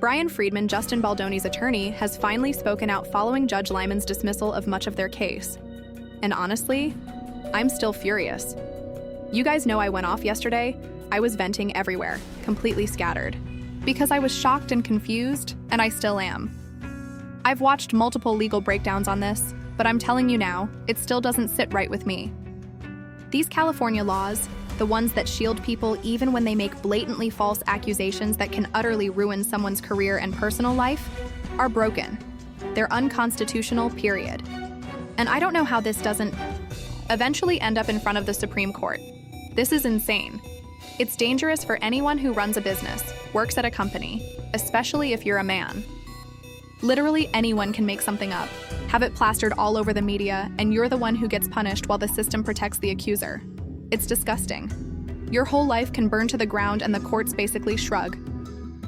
Brian Friedman, Justin Baldoni's attorney, has finally spoken out following Judge Lyman's dismissal of much of their case. And honestly, I'm still furious. You guys know I went off yesterday. I was venting everywhere, completely scattered. Because I was shocked and confused, and I still am. I've watched multiple legal breakdowns on this, but I'm telling you now, it still doesn't sit right with me. These California laws, the ones that shield people even when they make blatantly false accusations that can utterly ruin someone's career and personal life, are broken. They're unconstitutional, period. And I don't know how this doesn't eventually end up in front of the Supreme Court. This is insane. It's dangerous for anyone who runs a business, works at a company, especially if you're a man. Literally anyone can make something up, have it plastered all over the media, and you're the one who gets punished while the system protects the accuser. It's disgusting. Your whole life can burn to the ground and the courts basically shrug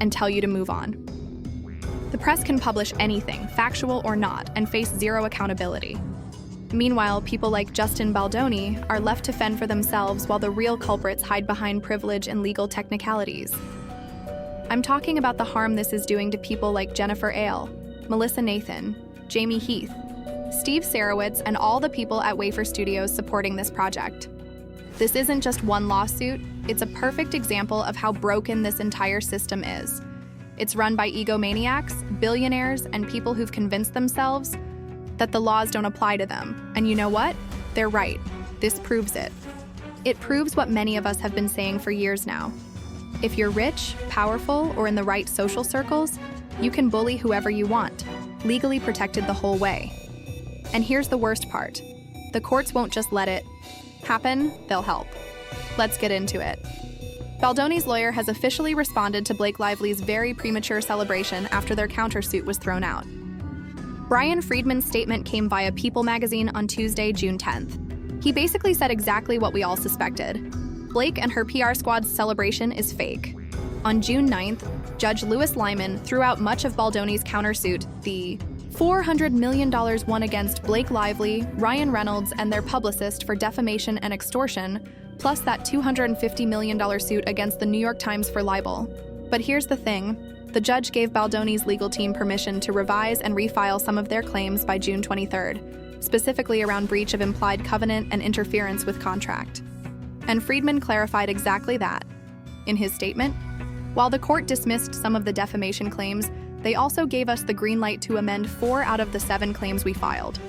and tell you to move on. The press can publish anything, factual or not, and face zero accountability. Meanwhile, people like Justin Baldoni are left to fend for themselves while the real culprits hide behind privilege and legal technicalities. I'm talking about the harm this is doing to people like Jennifer Ale, Melissa Nathan, Jamie Heath, Steve Sarowitz, and all the people at Wafer Studios supporting this project. This isn't just one lawsuit, it's a perfect example of how broken this entire system is. It's run by egomaniacs, billionaires, and people who've convinced themselves that the laws don't apply to them. And you know what? They're right. This proves it. It proves what many of us have been saying for years now. If you're rich, powerful, or in the right social circles, you can bully whoever you want, legally protected the whole way. And here's the worst part. The courts won't just let it happen, they'll help. Let's get into it. Baldoni's lawyer has officially responded to Blake Lively's very premature celebration after their countersuit was thrown out. Brian Friedman's statement came via People magazine on Tuesday, June 10th. He basically said exactly what we all suspected. Blake and her PR squad's celebration is fake. On June 9th, Judge Louis Lyman threw out much of Baldoni's countersuit, the $400 million won against Blake Lively, Ryan Reynolds, and their publicist for defamation and extortion, plus that $250 million suit against the New York Times for libel. But here's the thing. The judge gave Baldoni's legal team permission to revise and refile some of their claims by June 23rd, specifically around breach of implied covenant and interference with contract. And Friedman clarified exactly that. In his statement, while the court dismissed some of the defamation claims, they also gave us the green light to amend 4 out of the 7 claims we filed.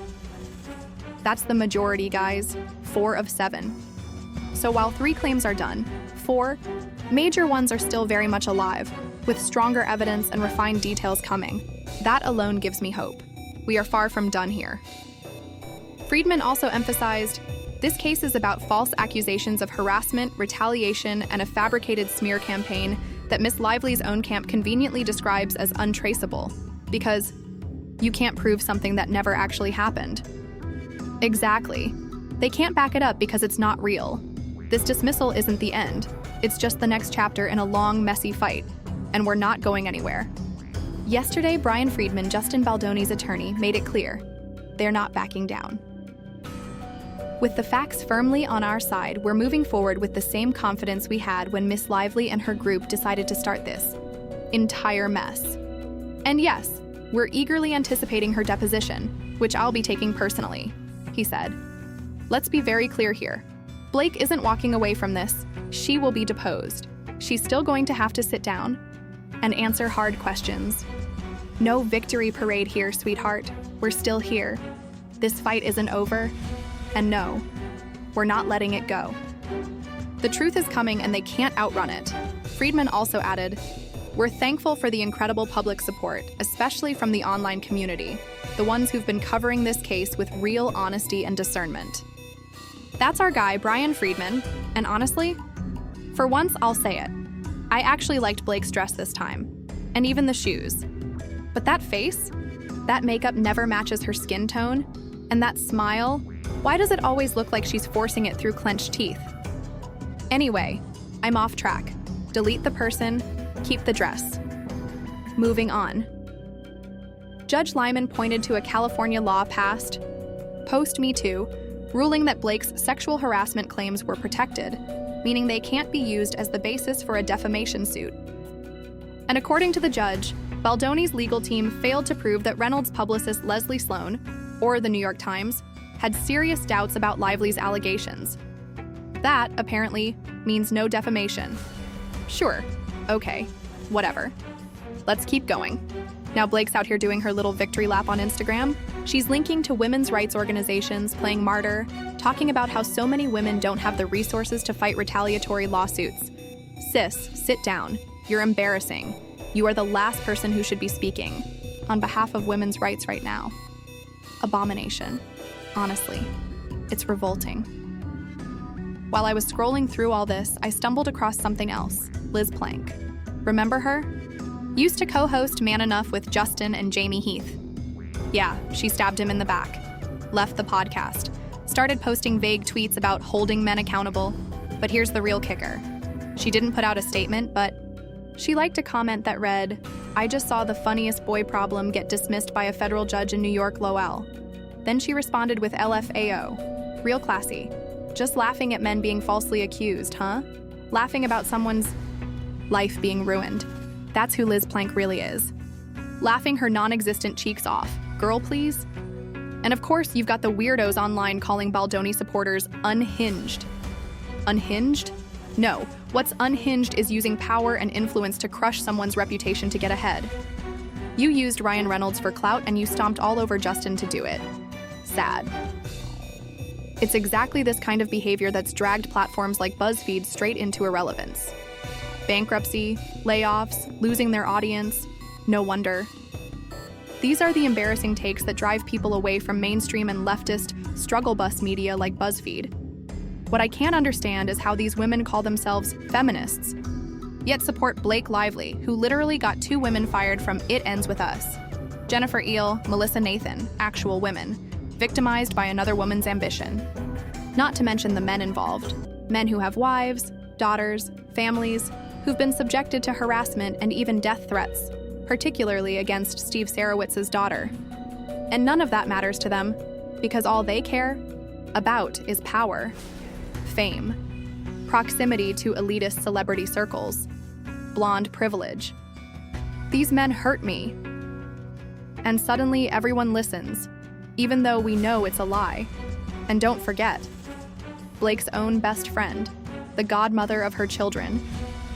That's the majority, guys. 4 of 7. So while 3 claims are done, 4 major ones are still very much alive, with stronger evidence and refined details coming. That alone gives me hope. We are far from done here. Friedman also emphasized, this case is about false accusations of harassment, retaliation, and a fabricated smear campaign that Miss Lively's own camp conveniently describes as untraceable, because you can't prove something that never actually happened. Exactly. They can't back it up because it's not real. This dismissal isn't the end. It's just the next chapter in a long, messy fight, and we're not going anywhere. Yesterday, Brian Friedman, Justin Baldoni's attorney, made it clear. They're not backing down. With the facts firmly on our side, we're moving forward with the same confidence we had when Miss Lively and her group decided to start this entire mess. And yes, we're eagerly anticipating her deposition, which I'll be taking personally, he said. Let's be very clear here. Blake isn't walking away from this. She will be deposed. She's still going to have to sit down and answer hard questions. No victory parade here, sweetheart. We're still here. This fight isn't over. And no, we're not letting it go. The truth is coming and they can't outrun it. Friedman also added, we're thankful for the incredible public support, especially from the online community, the ones who've been covering this case with real honesty and discernment. That's our guy, Brian Friedman, and honestly, for once I'll say it, I actually liked Blake's dress this time, and even the shoes. But that face, that makeup never matches her skin tone, and that smile, why does it always look like she's forcing it through clenched teeth? Anyway, I'm off track. Delete the person, keep the dress. Moving on. Judge Lyman pointed to a California law passed post-Me Too, ruling that Blake's sexual harassment claims were protected, meaning they can't be used as the basis for a defamation suit. And according to the judge, Baldoni's legal team failed to prove that Reynolds' publicist Leslie Sloan, or the New York Times, had serious doubts about Lively's allegations. That, apparently, means no defamation. Sure, okay, whatever. Let's keep going. Now Blake's out here doing her little victory lap on Instagram. She's linking to women's rights organizations, playing martyr, talking about how so many women don't have the resources to fight retaliatory lawsuits. Sis, sit down. You're embarrassing. You are the last person who should be speaking on behalf of women's rights right now. Abomination. Honestly, it's revolting. While I was scrolling through all this, I stumbled across something else. Liz Plank. Remember her? Used to co-host Man Enough with Justin and Jamie Heath. Yeah, she stabbed him in the back. Left the podcast. Started posting vague tweets about holding men accountable. But here's the real kicker. She didn't put out a statement, but she liked a comment that read, "I just saw the funniest boy problem get dismissed by a federal judge in New York, Lowell." Then she responded with LFAO. Real classy. Just laughing at men being falsely accused, huh? Laughing about someone's life being ruined. That's who Liz Plank really is. Laughing her non-existent cheeks off. Girl, please? And of course, you've got the weirdos online calling Baldoni supporters unhinged. Unhinged? No, what's unhinged is using power and influence to crush someone's reputation to get ahead. You used Ryan Reynolds for clout and you stomped all over Justin to do it. Sad. It's exactly this kind of behavior that's dragged platforms like BuzzFeed straight into irrelevance. Bankruptcy, layoffs, losing their audience. No wonder. These are the embarrassing takes that drive people away from mainstream and leftist struggle bus media like BuzzFeed. What I can't understand is how these women call themselves feminists, yet support Blake Lively, who literally got 2 women fired from It Ends With Us. Jennifer Eel, Melissa Nathan, actual women, victimized by another woman's ambition. Not to mention the men involved, men who have wives, daughters, families, who've been subjected to harassment and even death threats, particularly against Steve Sarawitz's daughter. And none of that matters to them, because all they care about is power, fame, proximity to elitist celebrity circles, blonde privilege. These men hurt me. And suddenly everyone listens, even though we know it's a lie. And don't forget, Blake's own best friend, the godmother of her children,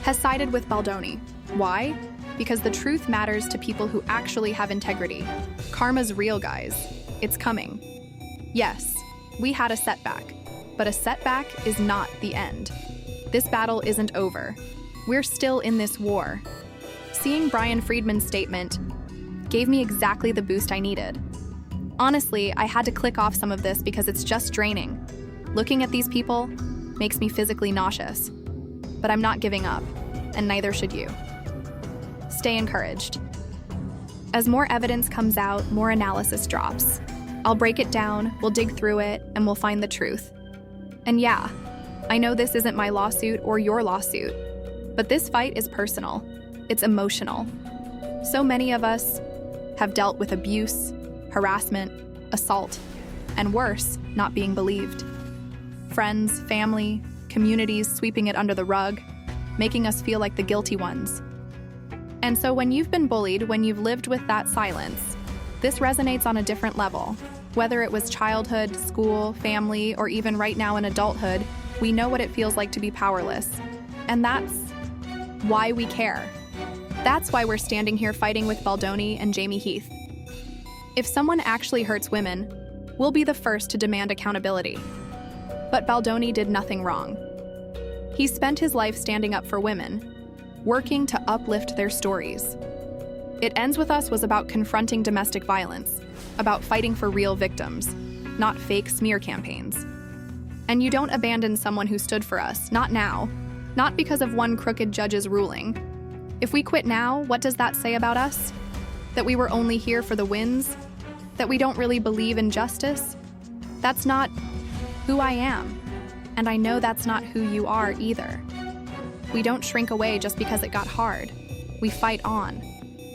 has sided with Baldoni. Why? Because the truth matters to people who actually have integrity. Karma's real, guys. It's coming. Yes, we had a setback, but a setback is not the end. This battle isn't over. We're still in this war. Seeing Brian Friedman's statement gave me exactly the boost I needed. Honestly, I had to click off some of this because it's just draining. Looking at these people makes me physically nauseous. But I'm not giving up, and neither should you. Stay encouraged. As more evidence comes out, more analysis drops. I'll break it down, we'll dig through it, and we'll find the truth. And yeah, I know this isn't my lawsuit or your lawsuit, but this fight is personal. It's emotional. So many of us have dealt with abuse, harassment, assault, and worse, not being believed. Friends, family, communities sweeping it under the rug, making us feel like the guilty ones. And so when you've been bullied, when you've lived with that silence, this resonates on a different level. Whether it was childhood, school, family, or even right now in adulthood, we know what it feels like to be powerless. And that's why we care. That's why we're standing here fighting with Baldoni and Jamie Heath. If someone actually hurts women, we'll be the first to demand accountability. But Baldoni did nothing wrong. He spent his life standing up for women, working to uplift their stories. It Ends With Us was about confronting domestic violence, about fighting for real victims, not fake smear campaigns. And you don't abandon someone who stood for us, not now, not because of one crooked judge's ruling. If we quit now, what does that say about us? That we were only here for the wins? That we don't really believe in justice? That's not who I am, and I know that's not who you are either. We don't shrink away just because it got hard. We fight on.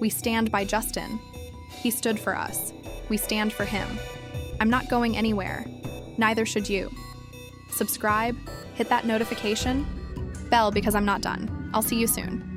We stand by Justin. He stood for us. We stand for him. I'm not going anywhere. Neither should you. Subscribe, hit that notification bell because I'm not done. I'll see you soon.